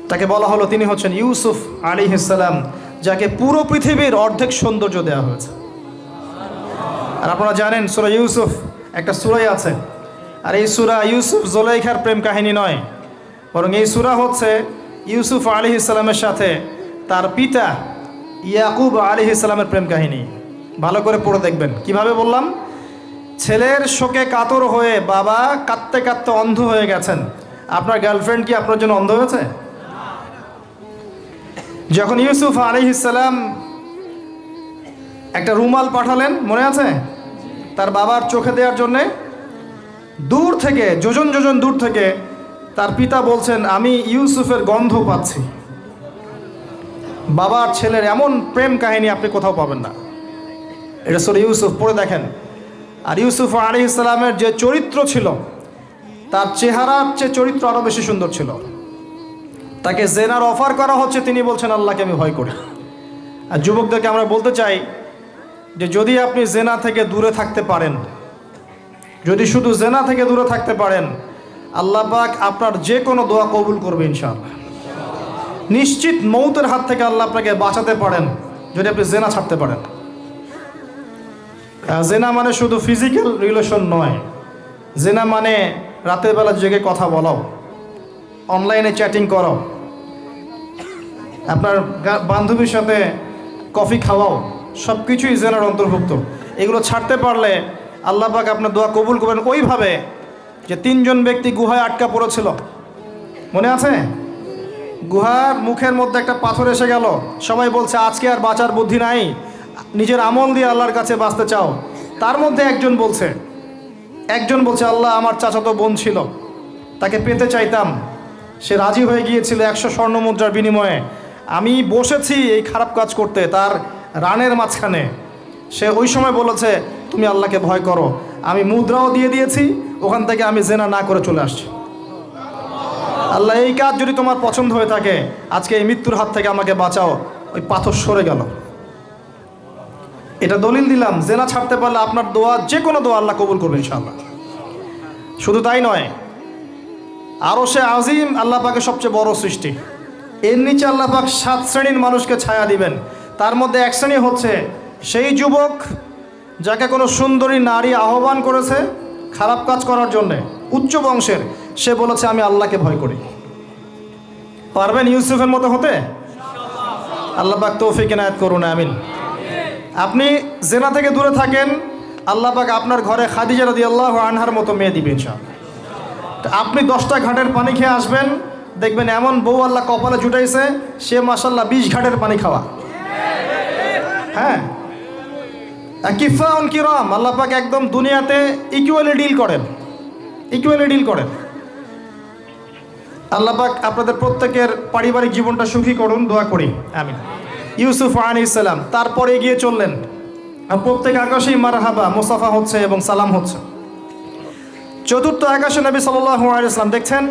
তাকে বলা হলো তিনি হচ্ছেন ইউসুফ আলাইহিস সালাম, যাকে পুরো পৃথিবীর অর্ধেক সৌন্দর্য দেওয়া হয়েছে। আর আপনারা জানেন সূরা ইউসুফ একটা সূরাই আছে, আর এই সূরা ইউসুফ জুলাইখার প্রেম কাহিনী নয়, বরং এই সূরা হচ্ছে ইউসুফ আলাইহিস সালামের সাথে তার পিতা ইয়াকুব আলাইহিস সালামের প্রেম কাহিনী। ভালো করে পড়ে দেখবেন। কিভাবে বললাম? ছেলের শোকে কাতর হয়ে বাবা কাঁদতে কাঁদতে অন্ধ হয়ে গেছেন। আপনার গার্লফ্রেন্ড কি আপনার জন্য অন্ধ হয়েছে? যখন ইউসুফ আলাইহিস সালাম একটা রুমাল পাঠালেন, মনে আছে, তার বাবার চোখে দেওয়ার জন্যে, দূর থেকে যোজন যোজন দূর থেকে তার পিতা বলছেন আমি ইউসুফের গন্ধ পাচ্ছি। বাবার ছেলের এমন প্রেম কাহিনী আপনি কোথাও পাবেন না। এটা সূরা ইউসুফ, পড়ে দেখেন। আর ইউসুফ আলাইহিস সালামের যে চরিত্র ছিল, তার চেহারার চেয়ে চরিত্র আরও বেশি সুন্দর ছিল। তাকে জেনার অফার করা হচ্ছে, তিনি বলছেন আল্লাহকে আমি ভয় করি। আর যুবকদেরকে আমরা বলতে চাই যে যদি আপনি জেনা থেকে দূরে থাকতে পারেন, যদি শুধু জেনা থেকে দূরে থাকতে পারেন, আল্লাহ পাক আপনার যে কোনো দোয়া কবুল করবে ইনশাআল্লাহ। নিশ্চিত মৌতের হাত থেকে আল্লাহ আপনাকে বাঁচাতে পারেন যদি আপনি জেনা ছাড়তে পারেন। জেনা মানে শুধু ফিজিক্যাল রিলেশন নয়, জেনা মানে রাতের বেলা জেগে কথা বলাও, অনলাইনে চ্যাটিং করাও, আপনার বান্ধবীর সাথে কফি খাওয়াও, সব কিছুই জেনার অন্তর্ভুক্ত। এগুলো ছাড়তে পারলে আল্লাহ পাক আপনার দোয়া কবুল করবেন। ওইভাবে যে 3 জন ব্যক্তি গুহায় আটকা পড়েছিল, মনে আছে? গুহার মুখের মধ্যে একটা পাথর এসে গেল, সবাই বলছে আজকে আর বাঁচার বুদ্ধি নাই, নিজের আমল দিয়ে আল্লাহর কাছে বাঁচতে চাও। তার মধ্যে একজন বলছে আল্লাহ আমার চাচাতো বোন ছিল, তাকে পেতে চাইতাম, সে রাজি হয়ে গিয়েছিল 100 স্বর্ণ মুদ্রার বিনিময়ে। আমি বসেছি এই খারাপ কাজ করতে তার রানের মাঝখানে, সে ওই সময় বলেছে তুমি আল্লাহকে ভয় করো, আমি মুদ্রাও দিয়ে দিয়েছি, ওখান থেকে আমি জেনা না করে চলে আসছি। আল্লাহ এই কাজ যদি তোমার পছন্দ হয়ে থাকে, আজকে এই মৃত্যুর হাত থেকে আমাকে বাঁচাও। ওই পাথর সরে গেল। এটা দলিল দিলাম, জেনা ছাড়তে পারলে আপনার দোয়া, যে কোনো দোয়া আল্লাহ কবুল করবে ইনশাআল্লাহ। শুধু তাই নয়, আরশে আজিম আল্লাহ পাকের সবচেয়ে বড় সৃষ্টি, এর নিচে আল্লাহ পাক 7 শ্রেণীর মানুষকে ছায়া দিবেন। তার মধ্যে এক শ্রেণী হচ্ছে সেই যুবক যাকে কোনো সুন্দরী নারী আহ্বান করেছে খারাপ কাজ করার জন্যে, উচ্চ বংশের, সে বলেছে আমি আল্লাহকে ভয় করি। পারবেন ইউসুফের মতো হতে? আল্লাহ পাক তৌফিক ইনায়াত করুন, আমিন। আপনি জেনা থেকে দূরে থাকেন, আল্লাহ পাক আপনার ঘরে খাদিজা রাদিয়াল্লাহু আনহার মতো মেয়ে দিবেন ইনশাআল্লাহ। আপনি 10টা ঘাটের পানি খেয়ে আসবেন, দেখবেন এমন বউ আল্লাহ কপালে জুটাইছে, সে মাশাআল্লাহ 20 ঘাটের পানি খাওয়া। হ্যাঁ, কিফাউন কিরাম, আল্লাহ পাক একদম দুনিয়াতে ইকুয়ালি ডিল করেন। আল্লাহ পাক আপনাদের প্রত্যেকের পারিবারিক জীবনটা সুখী করুন, দোয়া করি, আমিন। ইউসুফ আলাইহিস সালাম তারপরে এগিয়ে চললেন, আর প্রত্যেক আকাশেই মারহাবা মুসাফা হচ্ছে এবং সালাম হচ্ছে। 4র্থ আকাশে নবী সাল্লাল্লাহু আলাইহি ওয়াসাল্লাম দেখছেন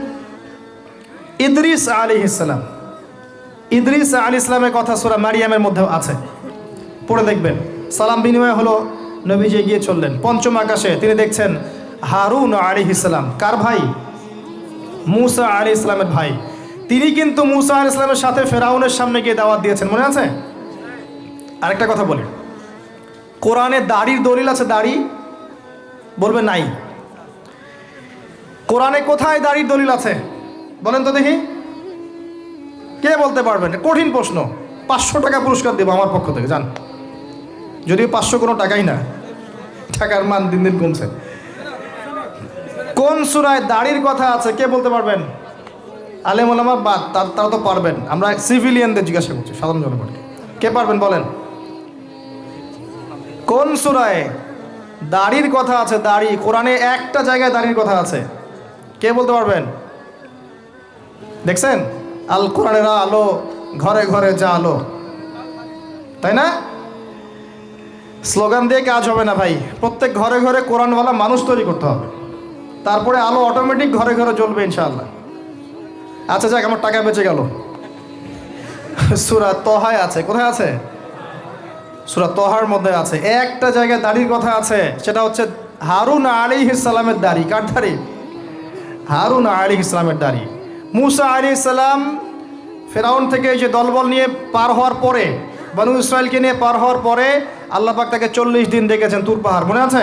ইদ্রিস আলাইহিস সালাম। ইদ্রিস আলাইহিস সালামের কথা সূরা মারিয়ামের মধ্যেও আছে, পড়ে দেখবেন। সালাম বিনিময় হলো, নবীজি এগিয়ে চললেন। 5ম আকাশে তিনি দেখছেন হারুন আলাইহিস সালাম। কার ভাই? মূসা আলাইহিস সালামের ভাই। তিনি কিন্তু মূসা আলাইহিস সালামের সাথে ফেরাউনের সামনে গিয়ে দাওয়াত দিয়েছেন, মনে আছে? আরেকটা কথা বলি, কোরআনে দাড়ির দলিল আছে? দাড়ি বলবে নাই। কোরআনে কোথায় দাড়ির দলিল আছে বলেন তো দেখি, কে বলতে পারবেন? কঠিন প্রশ্ন। 500 টাকা পুরস্কার দেবো আমার পক্ষ থেকে, জান। যদিও 500 কোনো টাকাই না, টাকার মান দিন দিন কমছে। কোন সূরায় দাড়ির কথা আছে কে বলতে পারবেন? আলেম ওলামা বাদ, তারা তো পারবেন। আমরা সিভিলিয়ানদের জিজ্ঞাসা করছি, সাধারণ জনগণকে। কে পারবেন বলেন? কোন সূরায় দাড়ির কথা আছে? দাড়ি কোরআনে একটা জায়গায় দাড়ির কথা আছে, কে বলতে পারবেন? দেখছেন, আল কোরআনের আলো ঘরে ঘরে যা আলো, তাই না? স্লোগান দিয়ে কাজ হবে না ভাই, প্রত্যেক ঘরে ঘরে কোরআনওয়ালা মানুষ তৈরি করতে হবে, তারপরে আলো অটোমেটিক ঘরে ঘরে জ্বলবে ইনশাআল্লাহ। আচ্ছা যাক, আমার টাকা বেঁচে গেল। সূরা তহায় আছে। কোথায় আছে? সূরা তহার মধ্যে আছে। একটা জায়গায় দাড়ির কথা আছে, সেটা হচ্ছে হারুন আলাইহিস সালামের দাড়ি। কার দাড়ি? হারুন আলাইহিস সালামের দাড়ি। মুসা আলাইহিস সালাম ফেরাউন থেকে এই যে দলবল নিয়ে পার হওয়ার পরে, বনু ইসরায়েলকে নিয়ে পার হওয়ার পরে আল্লাহ পাক তাকে 40 দিন ডেকেছেন তুর পাহাড়, মনে আছে?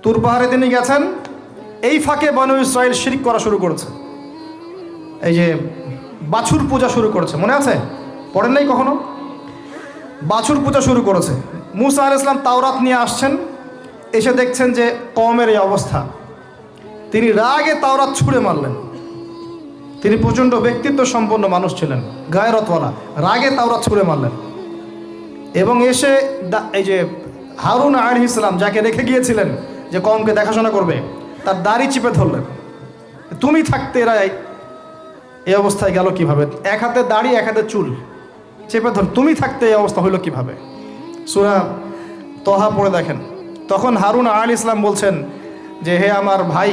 তুর পাহাড়ে তিনি গেছেন। এই ফাঁকে বনু ইসরায়েল শিরক করা শুরু করেছে, এই যে বাছুর পূজা শুরু করেছে, মনে আছে? পড়েন নাই কখনো? বাছুর পূজা শুরু করেছে। মুসা আলাইহিস সালাম তাওরাত নিয়ে আসছেন, এসে দেখছেন যে কওমের এই অবস্থা। তিনি রাগে তাওরাত ছুঁড়ে মারলেন। তিনি প্রচণ্ড ব্যক্তিত্ব সম্পন্ন মানুষ ছিলেন, গায়রতওয়ালা, রাগে তাওরাত ছুঁড়ে মারলেন। এবং এসে এই যে হারুন আলাইহিস সালাম যাকে রেখে গিয়েছিলেন যে কওমকে দেখাশোনা করবে, তার দাড়ি চিপে ধরলেন। তুমি থাকতে এরা এই অবস্থায় গেল কিভাবে? এক হাতে দাড়ি, এক হাতে চুল চেপে ধর, তুমি থাকতে এই অবস্থা হইল কিভাবে? সূরা তহা পড়ে দেখেন। তখন হারুন আলাইহিস সালাম বলছেন যে হে আমার ভাই,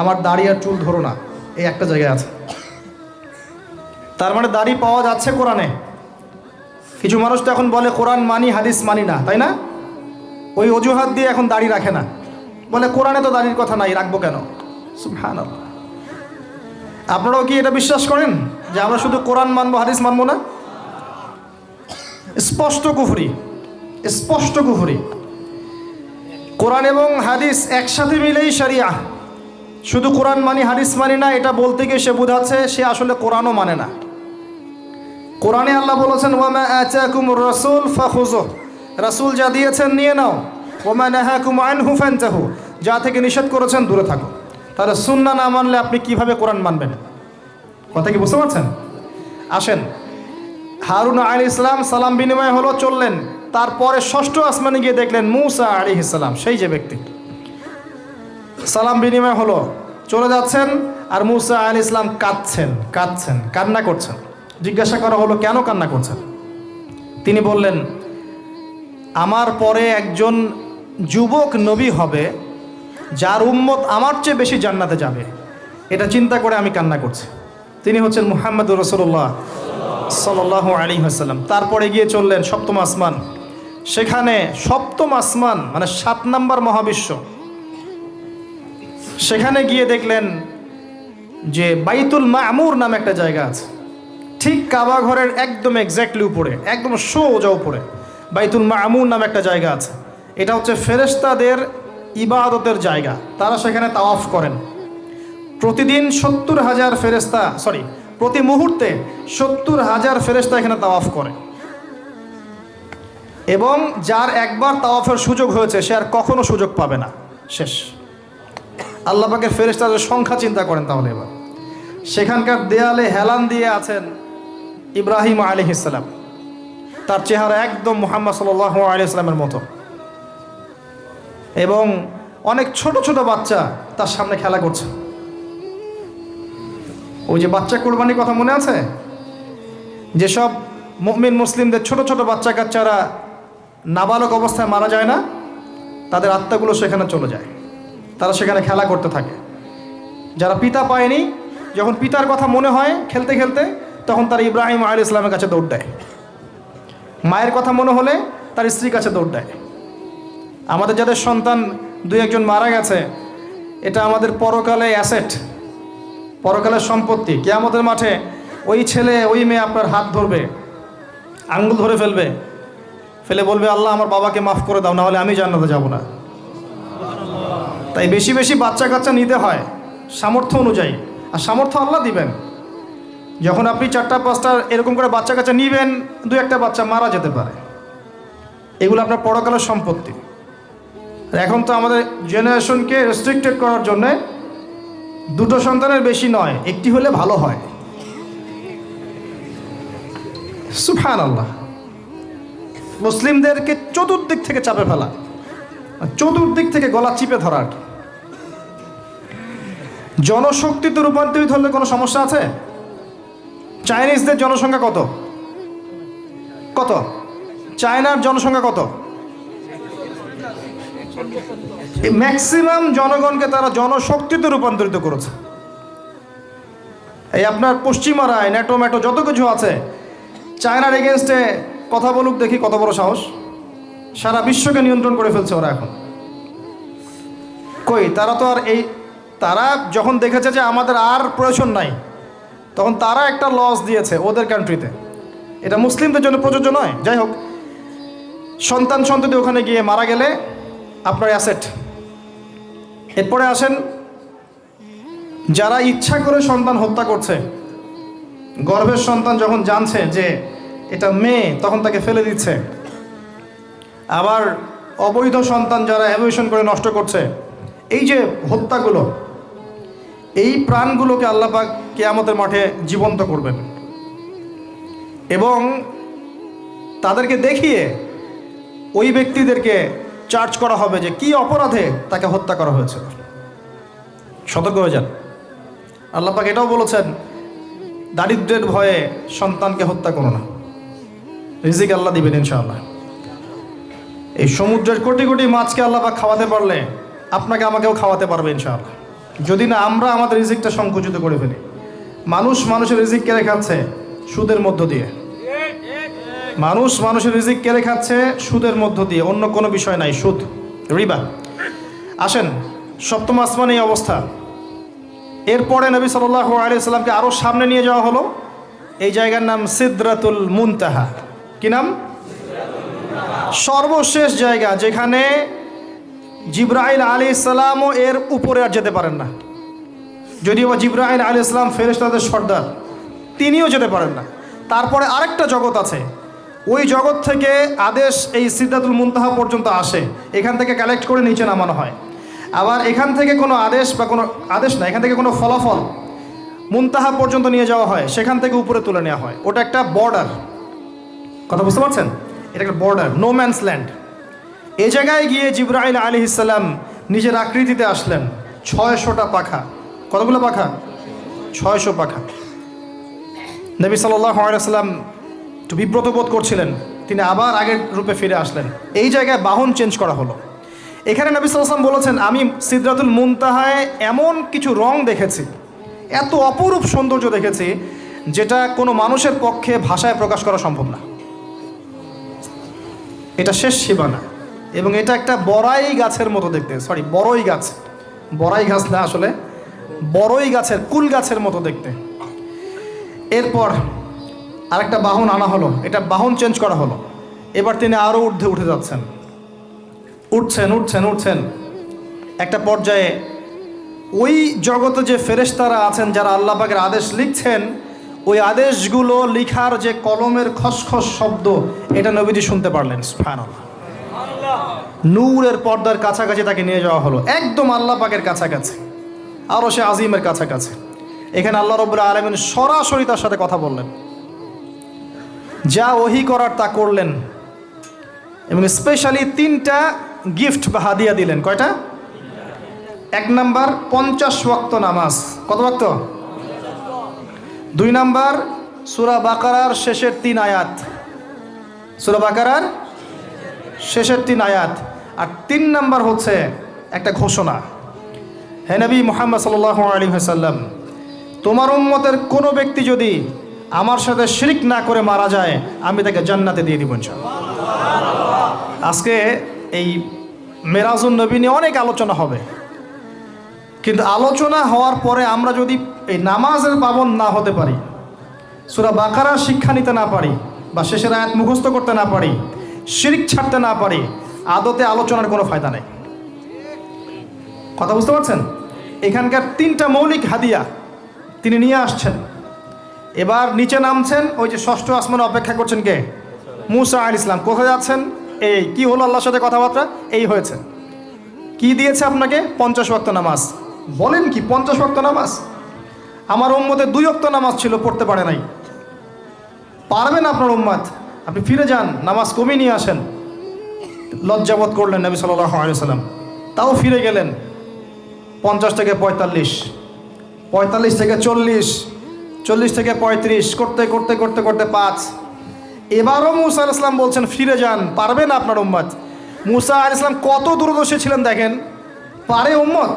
আমার দাড়ি আর চুল ধরো না, এই একটা জায়গায় আছে। তার মানে দাড়ি পাওয়া যাচ্ছে কোরআনে। কিছু মানুষ তো এখন বলে কোরআন মানি, হাদিস মানি না, তাই না? ওই অজুহাত দিয়ে এখন দাড়ি রাখে না, বলে কোরআনে তো দাড়ির কথা নাই, রাখবো কেন? সুবহানাল্লাহ। আপনারাও কি এটা বিশ্বাস করেন যে আমরা শুধু কোরআন মানবো, হাদিস মানবো না? স্পষ্ট কুফরি, স্পষ্ট কুফরি। কোরআন এবং হাদিস একসাথে মিলেই শরিয়া। শুধু কোরআন মানি, হাদিস মানি না, এটা বলতে গিয়ে সে বোঝাচ্ছে সে আসলে কোরআনও মানে না। কোরআনে আল্লাহ বলেছেন ওয়ামা আতাকুমুর রাসূল ফাখুযুহু, রাসূল যা দিয়েছেন নিয়ে নাও। ওয়ামা নাহাকুম আনহু ফান্তাহু, যা থেকে নিষেধ করেছেন দূরে থাকো। তাহলে সুন্নাহ না মানলে আপনি কিভাবে কোরআন মানবেন? কথা কি বুঝতে পারছেন? আসেন, হারুন আলাইহিস সালাম সালাম বিনিময় হলো, চললেন। তারপরে ষষ্ঠ আসমানে গিয়ে দেখলেন মুসা আলাইহিস সালাম, সেই যে ব্যক্তি। সালাম বিনিময় হলো, চলে যাচ্ছেন, আর মুসা আলাইহিস সালাম কাঁদছেন, কান্না করছেন। জিজ্ঞাসা করা হলো কেন কান্না করছেন? তিনি বললেন আমার পরে একজন যুবক নবী হবে যার উম্মত আমার চেয়ে বেশি জান্নাতে যাবে, এটা চিন্তা করে আমি কান্না করছি। তিনি হচ্ছেন মুহাম্মদুর রাসূলুল্লাহ সাল্লাল্লাহু আলাইহি ওয়াসাল্লাম। তারপরে গিয়ে চললেন সপ্তম আসমান। সেখানে সপ্তম আসমান মানে 7 নম্বর মহাবিশ্ব। সেখানে গিয়ে দেখলেন যে বাইতুল মামুর নামে একটা জায়গা আছে, ঠিক কাবা ঘরের একদম এক্স্যাক্টলি উপরে, একদম সোজা উপরে বাইতুল মামুর নামে একটা জায়গা আছে। এটা হচ্ছে ফেরেশতাদের ইবাদতের জায়গা, তারা সেখানে তাওয়াফ করেন। প্রতিদিন 70,000 ফেরেশতা, প্রতি মুহূর্তে 70,000 ফেরেশতা এখানে তাওয়াফ করে। এবং যার একবার তাওয়াফের সুযোগ হয়েছে সে আর কখনো সুযোগ পাবে না, শেষ। আল্লাহ পাকের ফেরেশতাদের সংখ্যা চিন্তা করেন তাহলে এবার। সেখানকার দেয়ালে হেলান দিয়ে আছেন ইব্রাহিম আলাইহিস সালাম, তার চেহারা একদম মুহাম্মদ সাল্লাল্লাহু আলাইহি ওয়াসাল্লামের মতো। এবং অনেক ছোট ছোট বাচ্চা তার সামনে খেলা করছে। ওই যে বাচ্চা কোরবানির কথা মনে আছে? যেসব মুমিন মুসলিমদের ছোট ছোট বাচ্চা কাচ্চারা নাবালক অবস্থায় মারা যায় না, তাদের আত্মাগুলো সেখানে চলে যায়, তারা সেখানে খেলা করতে থাকে। যারা পিতা পায়নি, যখন পিতার কথা মনে হয় খেলতে খেলতে, তখন তারা ইব্রাহিম আলাইহিস সালামের কাছে দৌড় দেয়। মায়ের কথা মনে হলে তার স্ত্রীর কাছে দৌড় দেয়। আমাদের যাদের সন্তান 2-1জন মারা গেছে, এটা আমাদের পরকালে অ্যাসেট, পরকালের সম্পত্তি। কিয়ামতের মাঠে ওই ছেলে ওই মেয়ে আপনার হাত ধরবে, আঙ্গুল ধরে ফেলে বলবে আল্লাহ আমার বাবাকে মাফ করে দাও, না হলে আমি জান্নাতে যাব না। তাই বেশি বেশি বাচ্চা কাচ্চা নিতে হয় সামর্থ্য অনুযায়ী, আর সামর্থ্য আল্লাহ দিবেন। যখন আপনি 4টা-5টা এরকম করে বাচ্চা কাচ্চা নিবেন, 2-1টা বাচ্চা মারা যেতে পারে, এগুলো আপনার পরকালের সম্পত্তি। এখন তো আমাদের জেনারেশনকে রেস্ট্রিক্টেড করার জন্যে 2টো সন্তানের বেশি নয়, একটি হলে ভালো হয়। সুবহানাল্লাহ। মুসলিমদেরকে চতুর্দিক থেকে চাপে ফেলা, চতুর্দিক থেকে গলা চিপে ধরা। জনশক্তিতে রূপান্তরিত হলে কোনো সমস্যা আছে? চাইনিজদের জনসংখ্যা কত? চায়নার জনসংখ্যা কত? ম্যাক্সিমাম জনগণকে তারা জনশক্তিতে রূপান্তরিত করেছে। এই আপনার পশ্চিমারায় ন্যাটো ম্যাটো যত কিছু আছে, চায়নার এগেনস্টে কথা বলুক দেখি কত বড় সাহস। সারা বিশ্বকে নিয়ন্ত্রণ করে ফেলছে ওরা এখন। তারা তো আর তারা যখন দেখেছে যে আমাদের আর প্রয়োজন নাই, তখন তারা একটা লস দিয়েছে ওদের কান্ট্রিতে, এটা মুসলিমদের জন্য প্রযোজ্য নয়। যাই হোক, সন্তান সন্ততি ওখানে গিয়ে মারা গেলে আপনার অ্যাসেট। এরপরে আসেন যারা ইচ্ছা করে সন্তান হত্যা করছে, গর্ভের সন্তান যখন জানছে যে এটা মেয়ে তখন তাকে ফেলে দিচ্ছে। আবার অবৈধ সন্তান যারা অ্যাবর্শন করে নষ্ট করছে, এই যে হত্যাগুলো, এই প্রাণগুলোকে আল্লাহ পাক কিয়ামতের মাঠে জীবন্ত করবেন এবং তাদেরকে দেখিয়ে ওই ব্যক্তিদেরকে চার্জ করা হবে যে কি অপরাধে তাকে হত্যা করা হয়েছে। সতর্ক হয়ে যান। আল্লাহ পাক এটাও বলেছেন, দারিদ্র্যের ভয়ে সন্তানকে হত্যা করো না, রিজিক আল্লাহ দিবেন ইনশাআল্লাহ। এই সমুদ্রের কোটি কোটি মাছকে আল্লাহ পাক খাওয়াতে পারলে আপনাকে আমাকেও খাওয়াতে পারবে ইনশাআল্লাহ, যদি না আমরা আমাদের রিজিকটা সংকুচিত করে ফেলি। মানুষের রিজিক কেড়ে খাচ্ছে সুদের মধ্য দিয়ে, মানুষের রিজিক কেড়ে খাচ্ছে সুদের মধ্য দিয়ে, অন্য কোনো বিষয় নাই, সুদ, রিবা। আসেন, সপ্তম আসমানে এই অবস্থা। এরপরে নবী সাল্লাল্লাহু আলাইহি সাল্লামকে আরও সামনে নিয়ে যাওয়া হলো। এই জায়গার নাম সিদরাতুল মুনতাহা। কি নাম? সর্বশেষ জায়গা, যেখানে জিবরাইল আলাইহিস সালামও এর উপরে আর যেতে পারেন না। যদিও জিবরাইল আলাইহিস সালাম ফেরেশতাদের সর্দার, তিনিও যেতে পারেন না। তারপরে আরেকটা জগৎ আছে, ওই জগৎ থেকে আদেশ এই সিদরাতুল মুনতাহা পর্যন্ত আসে, এখান থেকে কালেক্ট করে নিচে নামানো হয়। আবার এখান থেকে কোনো আদেশ বা কোনো আদেশ না, এখান থেকে কোনো ফলাফল মুনতাহা পর্যন্ত নিয়ে যাওয়া হয়, সেখান থেকে উপরে তুলে নেওয়া হয়। ওটা একটা বর্ডার, কথা বুঝতে পারছেন? এটা একটা বর্ডার, নো ম্যানস ল্যান্ড। এই জায়গায় গিয়ে জিবরাইল আলাইহিস সালাম নিজের আকৃতিতে আসলেন, 600টা পাখা। কতগুলো পাখা? 600 পাখা। নবী সাল্লাল্লাহু আলাইহি ওয়াসাল্লাম একটু বিব্রত বোধ করছিলেন, তিনি আবার আগের রূপে ফিরে আসলেন। এই জায়গায় বাহন চেঞ্জ করা হলো। এখানে নবী সাল্লাল্লাহু আলাইহি ওয়াসাল্লাম বলেছেন, আমি সিদরাতুল মুনতাহায় এমন কিছু রং দেখেছি, এত অপরূপ সৌন্দর্য দেখেছি, যেটা কোনো মানুষের পক্ষে ভাষায় প্রকাশ করা সম্ভব না। এটা শেষ সীমানা এবং এটা একটা বড়াই গাছের মতো দেখতে, সরি বড়ই গাছ, বড়াই গাছ না, আসলে বড়ই গাছের, কুল গাছের মতো দেখতে। এরপর আরেকটা বাহন আনা হলো, এটা বাহন চেঞ্জ করা হলো। এবার তিনি আরও ঊর্ধ্বে উঠে যাচ্ছেন, উঠছেন। একটা পর্যায়ে ওই জগতে যে ফেরেশতারা আছেন যারা আল্লাহ পাকের আদেশ লিখছেন, ওই আদেশগুলো লিখার যে কলমের খসখস শব্দ, এটা নবীজি শুনতে পারলেন। সুবহানাল্লাহ। নূরের পর্দার কাছাকাছি তাকে নিয়ে যাওয়া হলো, একদম আল্লাহ পাকের কাছাকাছি, আরও সে আজিমের কাছাকাছি। এখানে আল্লাহ রাব্বুল আলামিন সরাসরি তার সাথে কথা বললেন, যা ওহী করার তা করলেন এবং স্পেশালি 3টা গিফট বা হাদিয়া দিলেন। কয়টা? 1 নাম্বার 50 ওয়াক্ত নামাজ। কত ওয়াক্ত? 2 নাম্বার সূরা বাকারার শেষের 3 আয়াত, সূরা বাকারার শেষের 3 আয়াত। আর 3 নাম্বার হচ্ছে একটা ঘোষণা, হে নবী মুহাম্মদ সাল্লাল্লাহু আলাইহি ওয়াসাল্লাম, তোমার উম্মতের কোনো ব্যক্তি যদি আমার সাথে শিরক না করে মারা যায়, আমি তাকে জান্নাতে দিয়ে দিব ইনশাআল্লাহ। আজকে এই মেরাজুন নবী নিয়ে অনেক আলোচনা হবে, কিন্তু আলোচনা হওয়ার পরে আমরা যদি এই নামাজের পাবন না হতে পারি, সূরা বাকারার শিক্ষা নিতে না পারি, বা শেষের আয়াত মুখস্থ করতে না পারি, শিরক ছাড়তে না পারি, আদতে আলোচনার কোনো ফায়দা নেই। কথা বুঝতে পারছেন? এখানকার 3টা মৌলিক হাদিয়া তিনি নিয়ে আসছেন। এবার নিচে নামছেন, ওই যে 6ষ্ঠ আসমানে অপেক্ষা করছেন কে? মুসা আলাইহিস সালাম। কোথায় যাচ্ছেন? এই কি হলো আল্লাহর সাথে কথাবার্তা, এই হয়েছে। কি দিয়েছে আপনাকে? 50 ওয়াক্ত নামাজ। বলেন কি 50 ওয়াক্ত নামাজ? আমার উম্মতের 2 ওয়াক্ত নামাজ ছিল, পড়তে পারে নাই। পারবেন আপনার উম্মত, আপনি ফিরে যান, নামাজ কমিয়ে নিয়ে আসেন। লজ্জাবোধ করলেন নবী সাল্লাল্লাহু আলাইহি ওয়াসাল্লাম, তাও ফিরে গেলেন। 50 থেকে 45, 45 থেকে 40, 40 থেকে 35, করতে 5। এবারও মুসা আলাইহিস সালাম বলছেন ফিরে যান, পারবেন আপনার উম্মত। মুসা আলাইহিস সালাম কত দূরদর্শী ছিলেন দেখেন, পারে উম্মত?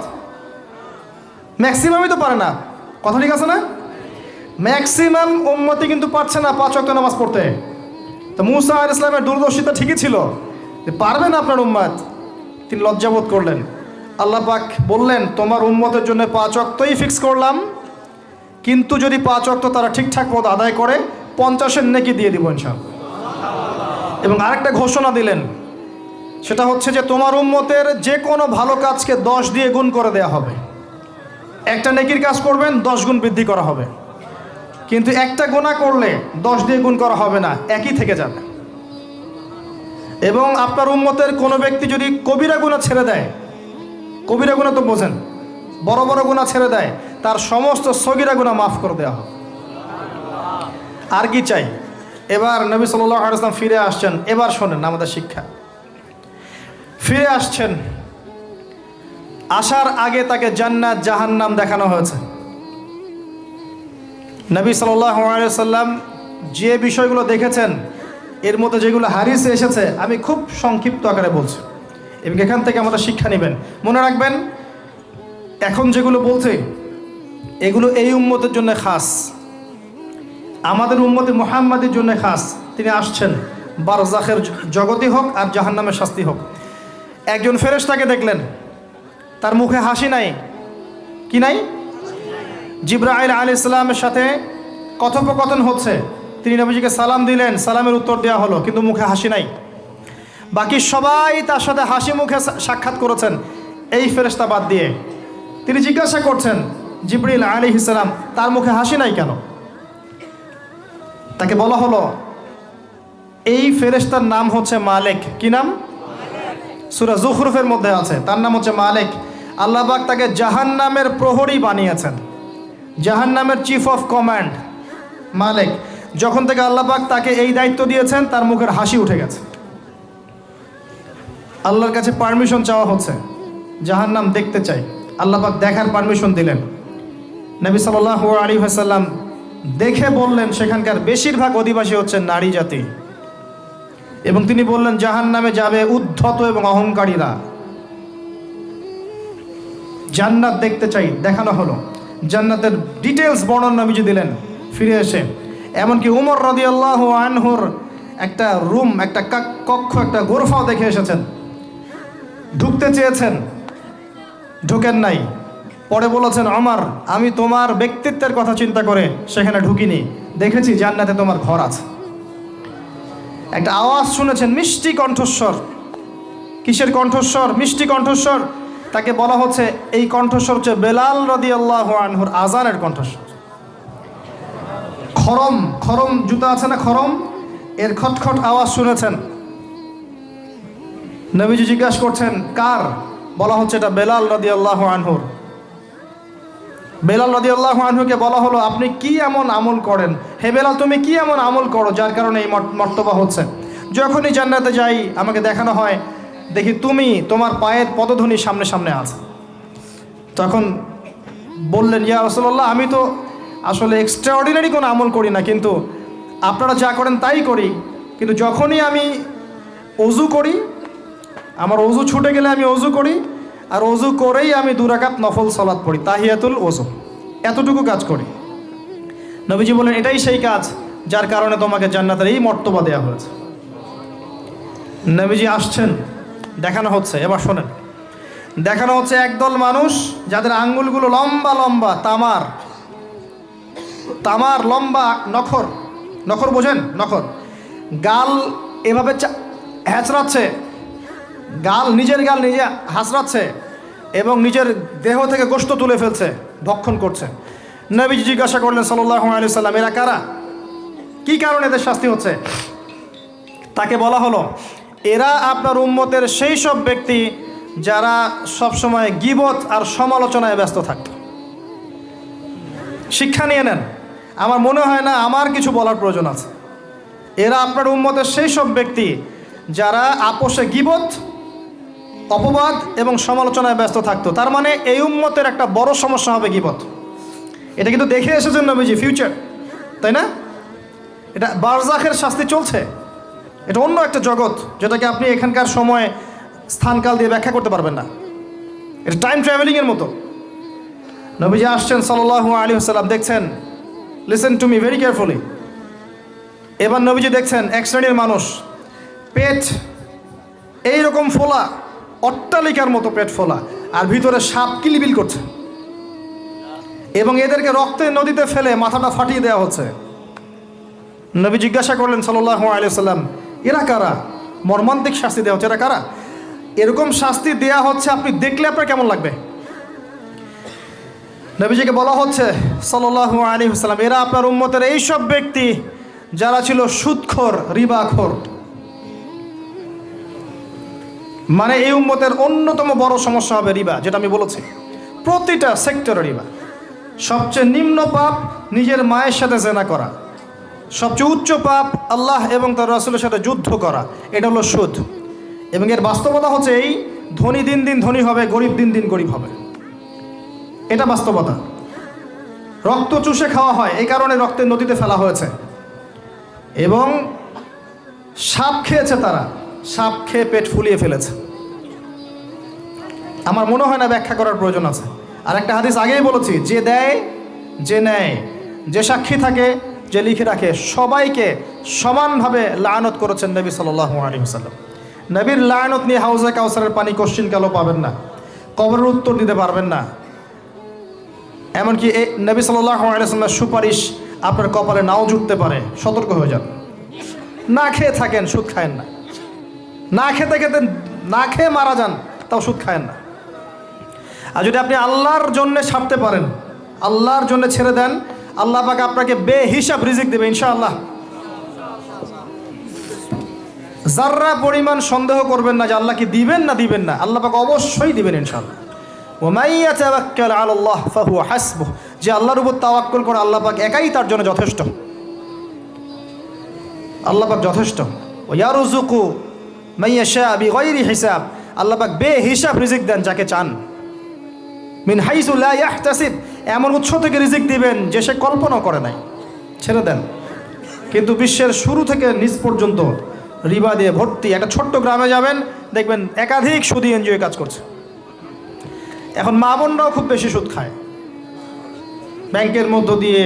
ম্যাক্সিমামই তো পারে না, কথা ঠিক আছে না? ম্যাক্সিমাম উম্মতই কিন্তু পারছে না 5 ওয়াক্ত নামাজ পড়তে। তো মুসা আলাইহিস সালামের দূরদর্শিতা ঠিকই ছিল, পারবেন আপনার উম্মত। তিনি লজ্জাবোধ করলেন। আল্লাহ পাক বললেন, তোমার উম্মতের জন্য 5 ওয়াক্তই ফিক্স করলাম, কিন্তু যদি 5 ওয়াক্ত তারা ঠিকঠাক মতো আদায় করে 50-এর নেকি দিয়ে দিব ইনশাআল্লাহ। এবং আরেকটা ঘোষণা দিলেন, সেটা হচ্ছে যে তোমার উম্মতের যে কোনো ভালো কাজকে 10 দিয়ে গুণ করে দেওয়া হবে। একটা নেকির কাজ করবেন 10 গুণ বৃদ্ধি করা হবে, কিন্তু একটা গুনাহ করলে 10 দিয়ে গুণ করা হবে না, একই থেকে যাবে। এবং আপনার উম্মতের কোনো ব্যক্তি যদি কবিরা গুনাহ ছেড়ে দেয়, কবিরা গুনাহ তো বোঝেন, বড় বড় গুনাহ ছেড়ে দেয়, তার সমস্ত সগীরা গুনাহ মাফ করে দেওয়া হবে। আর কি চাই? এবার নবী সাল্লাল্লাহু আলাইহি ওয়াসাল্লাম ফিরে আসছেন। এবার শোনেন আমাদের শিক্ষা। ফিরে আসছেন, আসার আগে তাকে জান্নাত জাহান্নাম দেখানো হয়েছে। নবী সাল্লাল্লাহু আলাইহি ওয়াসাল্লাম যে বিষয়গুলো দেখেছেন, এর মধ্যে যেগুলো হাদিসে এসেছে আমি খুব সংক্ষিপ্ত আকারে বলছি, এবং এখান থেকে আমাদের শিক্ষা নেবেন। মনে রাখবেন, এখন যেগুলো বলছে এগুলো এই উম্মতের জন্য খাস, আমাদের উম্মতে মুহাম্মাদের জন্য খাস। তিনি আসছেন, বারজাখের জগতি হোক আর জাহান্নামের শাস্তি হোক। একজন ফেরেশতাকে দেখলেন, তার মুখে হাসি নাই। কি নাই? জিবরাইল আলাইহিস সালামের সাথে কথোপকথন হচ্ছে, তিনি নবীজিকে সালাম দিলেন, সালামের উত্তর দেওয়া হলো, কিন্তু মুখে হাসি নাই। বাকি সবাই তার সাথে হাসি মুখে সাক্ষাৎ করেছেন, এই ফেরেশতা বাদ দিয়ে। তিনি জিজ্ঞাসা করছেন জিবরাইল আলাইহিস সালাম, তার মুখে হাসি নাই কেন? তাকে বলা হলো, এই ফেরেশতার নাম হচ্ছে মালিক। কি নাম? সূরা যুখরুফের মধ্যে আছে, তার নাম হচ্ছে মালিক। আল্লাহ পাক তাকে জাহান্নামের প্রহরী বানিয়েছেন, জাহান্নামের চিফ অফ কমান্ড মালিক। যখন থেকে আল্লাহ পাক তাকে এই দায়িত্ব দিয়েছেন, তার মুখের হাসি উঠে গেছে। আল্লাহর কাছে পারমিশন চাওয়া হচ্ছে, জাহান্নাম দেখতে চাই। আল্লাহ পাক দেখার পারমিশন দিলেন। নবী সাল্লাল্লাহু আলাইহি ওয়াসাল্লাম দেখে বললেন, সেখানকার বেশিরভাগ অধিবাসী হচ্ছে নারী জাতি, এবং তিনি বললেন জাহান্নামে যাবে উদ্ধত এবং অহংকারীরা। জান্নাত দেখতে চাই, দেখানো হলো। জান্নাতের ডিটেলস বর্ণনা নবীজি দিলেন ফিরে এসে। এমনকি উমর রাদিয়াল্লাহু আনহুর একটা রুম, একটা কক্ষ, একটা গোরফাও দেখে এসেছেন। ঢুকতে চেয়েছেন, ঢোকেন নাই। পরে বলেছেন, ওমর, আমি তোমার ব্যক্তিত্বের কথা চিন্তা করে সেখানে ঢুকিনি, দেখেছি জান্নাতে তোমার ঘর আছে। একটা আওয়াজ শুনেছেন, মিষ্টি কণ্ঠস্বর। কিসের কণ্ঠস্বর? মিষ্টি কণ্ঠস্বর। তাকে বলা হচ্ছে, এই কণ্ঠস্বর হচ্ছে বেলাল রাদিয়াল্লাহু আনহুর আজানের কণ্ঠস্বর। খরম, খরম জুতা আছে না, খরম, এর খটখট আওয়াজ শুনেছেন। নবীজি জিজ্ঞাসা করছেন, কার? বলা হচ্ছে এটা বেলাল রাদিয়াল্লাহু আনহুর। বেলাল রাদিয়াল্লাহু আনহুকে বলা হলো, আপনি কি এমন আমল করেন? হে বেলাল, তুমি কি এমন আমল করো যার কারণে এই মর্তবা হচ্ছে? যখনই জান্নাতে যাই আমাকে দেখানো হয়, দেখি তুমি, তোমার পায়ের পদধ্বনি সামনে সামনে আছে। তখন বললেন, ইয়া রাসূলুল্লাহ, আমি তো আসলে এক্সট্রাঅর্ডিনারি কোনো আমল করি না, কিন্তু আপনারা যা করেন তাই করি। কিন্তু যখনই আমি অজু করি, আমার অজু ছুটে গেলে আমি অজু করি, আর অজু করেই আমি 2 রাকাত নফল সালাত পড়ি, তাহিয়াতুল ওযু, এতটুকু কাজ করি। নবীজি বলেন, এটাই সেই কাজ যার কারণে তোমাকে জান্নাতের এই মর্তবা দেওয়া হয়েছে। নবীজি আসছেন, দেখানো হচ্ছে। এবার শোনেন, দেখানো হচ্ছে একদল মানুষ যাদের আঙ্গুলগুলো লম্বা লম্বা, তামার তামার লম্বা নখর। নখর বোঝেন? নখর। গাল এভাবে হ্যাঁচড়াচ্ছে, গাল, নিজের গাল নিজে হাসড়াচ্ছে, এবং নিজের দেহ থেকে গোশত তুলে ফেলছে, ভক্ষণ করছে। নবীজি জিজ্ঞাসা করলেন সাল্লাল্লাহু আলাইহি সাল্লাম, এরা কারা? কি কারণে এদের শাস্তি হচ্ছে? তাকে বলা হলো, এরা আপনার উম্মতের সেই সব ব্যক্তি যারা সবসময় গীবত আর সমালোচনায় ব্যস্ত থাকত। শিক্ষা নিয়ে নেন, আমার মনে হয় না আমার কিছু বলার প্রয়োজন আছে। এরা আপনার উম্মতের সেই সব ব্যক্তি যারা আপোষে গীবত, অপবাদ এবং সমালোচনায় ব্যস্ত থাকতো। তার মানে এই উম্মতের একটা বড় সমস্যা হবে গীবত। এটা কিন্তু দেখে এসেছেন নবীজি, ফিউচার, তাই না? এটা বারজাখের শাস্তি চলছে, এটা অন্য একটা জগৎ যেটাকে আপনি এখানকার সময় স্থানকাল দিয়ে ব্যাখ্যা করতে পারবেন না। এটা টাইম ট্রাভেলিংয়ের মতো। নবীজি আসছেন সাল্লাল্লাহু আলাইহি ওয়াসাল্লাম, দেখছেন, listen to me very carefully. এবার নবীজি দেখছেন এক শ্রেণীর মানুষ, পেট এইরকম ফোলা, অট্টালিকার মতো পেট ফোলা, আর ভিতরে সাপ কিলবিল করছে। এবং এদেরকে রক্তের নদীতে ফেলে মাথাটা ফাটিয়ে দেওয়া হচ্ছে। নবী জিজ্ঞাসা করলেন সাল্লাল্লাহু আলাইহি ওয়াসাল্লাম, এরা কারা? মর্মান্তিক শাস্তি দেওয়া হচ্ছে, এরা কারা? এরকম শাস্তি দেয়া হচ্ছে, আপনি দেখলে আপনার কেমন লাগবে? নবীজিকে বলা হচ্ছে সাল্লাল্লাহু আলাইহি ওয়াসাল্লাম, এরা আপনার উম্মতের এইসব ব্যক্তি যারা ছিল সুদখোর, রিবাখোর। মানে এই উম্মতের অন্যতম বড় সমস্যা হবে রিবা, যেটা আমি বলেছি, প্রতিটা সেক্টরে রিবা। সবচেয়ে নিম্ন পাপ নিজের মায়ের সাথে জেনা করা, সবচেয়ে উচ্চ পাপ আল্লাহ এবং তার রাসূলের সাথে যুদ্ধ করা, এটা হলো সুদ। এবং এর বাস্তবতা হচ্ছে এই, ধনী দিন দিন ধনী হবে, গরিব দিন দিন গরিব হবে, এটা বাস্তবতা। রক্ত চুষে খাওয়া হয়, এই কারণে রক্তের নদীতে ফেলা হয়েছে। এবং সাপ খেয়েছে তারা, সাপ খেয়ে পেট ফুলিয়ে ফেলেছে। আমার মনে হয় না ব্যাখ্যা করার প্রয়োজন আছে। আর একটা হাদিস আগেই বলেছি, যে দেয়, যে নেয়, যে সাক্ষী থাকে, যে লিখে রাখে, সবাইকে সমানভাবে লানত করেছেন নবী সাল্লাল্লাহু আলাইহি ওয়াসাল্লাম। নবীর লানত নিয়ে হাউজে কাউসারের পানি কোশ্চিন কালো পাবেন না, কবরের উত্তর দিতে পারবেন না। এমনকি এই নবী সাল্লাল্লাহু আলাইহি ওয়াসাল্লামের সুপারিশ আপনার কপালে নাও জুটতে পারে, সতর্ক হয়ে যান। না খেয়ে থাকেন, সুদ খায়েন না। না খেতে খেতে না খেয়ে মারা যান, তাও সুদ খায়েন না। আর যদি আপনি আল্লাহর জন্য ছাড়তে পারেন, আল্লাহর জন্য ছেড়ে দেন, আল্লাহ পাক আপনাকে বেহিসাব রিজিক দেবে ইনশাআল্লাহ। যাররা পরিমাণ সন্দেহ করবেন না যে আল্লাহ কি দিবেন না দিবেন না, আল্লাহ পাক অবশ্যই দিবেন ইনশাআল্লাহ। ওয়া মান ইয়াতাওয়াক্কাল আলাল্লাহ ফাহুয়া হাসবুহ, যে আল্লাহর উপর তাওয়াক্কুল করে আল্লাহ পাক একাই তার জন্য যথেষ্ট। আল্লাহ পাক যথেষ্ট। ওয়া ইয়ারযুকু মান ইয়াশা বিগাইরি হিসাব, আল্লাহ পাক বেহিসাব রিজিক দেন যাকে চান। মিন হাইসু লা ইয়াহতাসিব, এমন উৎস থেকে রিজিক দিবেন যে সে কল্পনাও করে নাই। ছেড়ে দেন। কিন্তু বিশ্বের শুরু থেকে নিচ পর্যন্ত রিবা দিয়ে ভর্তি। একটা ছোট্ট গ্রামে যাবেন, দেখবেন একাধিক সুদী এনজিও কাজ করছে। এখন মা বোনরাও খুব বেশি সুদ খায়, ব্যাংকের মধ্য দিয়ে,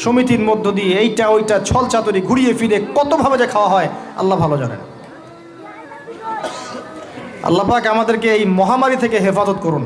সমিতির মধ্য দিয়ে, এইটা ওইটা ছল চাতুরি ঘুরিয়ে ফিরে কতভাবে যে খাওয়া হয় আল্লাহ ভালো জানেন। আল্লাহ পাক আমাদেরকে এই মহামারী থেকে হেফাজত করুন।